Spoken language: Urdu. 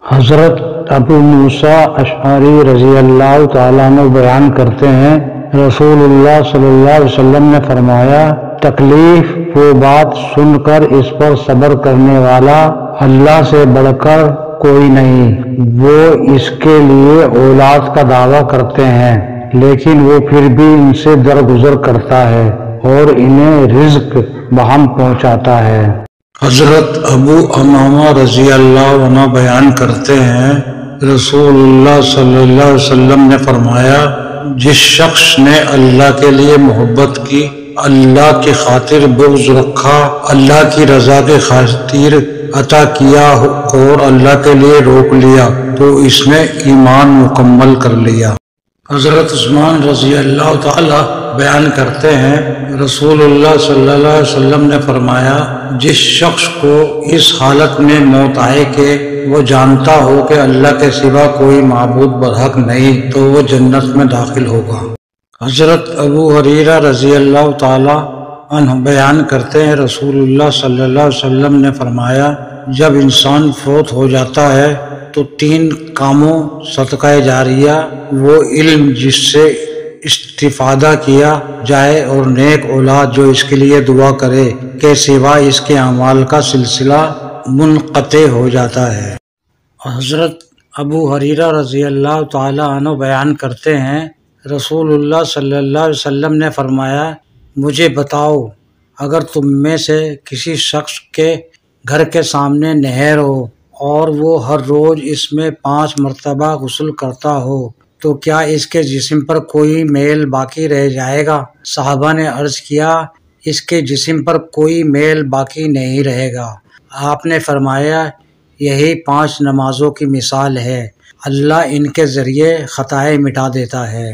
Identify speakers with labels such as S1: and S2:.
S1: حضرت ابو موسیٰ اشعری رضی اللہ تعالیٰ عنہ بیان کرتے ہیں، رسول اللہ صلی اللہ علیہ وسلم نے فرمایا، تکلیف وہ بات سن کر اس پر صبر کرنے والا اللہ سے بڑھ کر کوئی نہیں۔ وہ اس کے لیے اولاد کا دعویٰ کرتے ہیں لیکن وہ پھر بھی ان سے درگزر کرتا ہے اور انہیں رزق بہم پہنچاتا ہے۔ حضرت ابو امامہ رضی اللہ عنہ بیان کرتے ہیں، رسول اللہ صلی اللہ علیہ وسلم نے فرمایا، جس شخص نے اللہ کے لیے محبت کی، اللہ کی خاطر بغض رکھا، اللہ کی رضا کے خاطر عطا کیا اور اللہ کے لیے روک لیا تو اس نے ایمان مکمل کر لیا۔ حضرت عثمان رضی اللہ تعالی بیان کرتے ہیں، رسول اللہ صلی اللہ علیہ وسلم نے فرمایا، جس شخص کو اس حالت میں موت آئے کہ وہ جانتا ہو کہ اللہ کے سوا کوئی معبود برحق نہیں تو وہ جنت میں داخل ہوگا۔ حضرت ابو ہریرہ رضی اللہ تعالی عنہ بیان کرتے ہیں، رسول اللہ صلی اللہ علیہ وسلم نے فرمایا، جب انسان فوت ہو جاتا ہے تو 3 کاموں صدقہ جاریہ، وہ علم جس سے استفادہ کیا جائے اور نیک اولاد جو اس کے لیے دعا کرے کے سوا اس کے اعمال کا سلسلہ منقطع ہو جاتا ہے۔ حضرت ابو ہریرہ رضی اللہ تعالی عنہ بیان کرتے ہیں، رسول اللہ صلی اللہ علیہ وسلم نے فرمایا، مجھے بتاؤ، اگر تم میں سے کسی شخص کے گھر کے سامنے نہر ہو اور وہ ہر روز اس میں 5 مرتبہ غسل کرتا ہو تو کیا اس کے جسم پر کوئی میل باقی رہ جائے گا؟ صحابہ نے عرض کیا، اس کے جسم پر کوئی میل باقی نہیں رہے گا۔ آپ نے فرمایا، یہی 5 نمازوں کی مثال ہے، اللہ ان کے ذریعے خطائیں مٹا دیتا ہے۔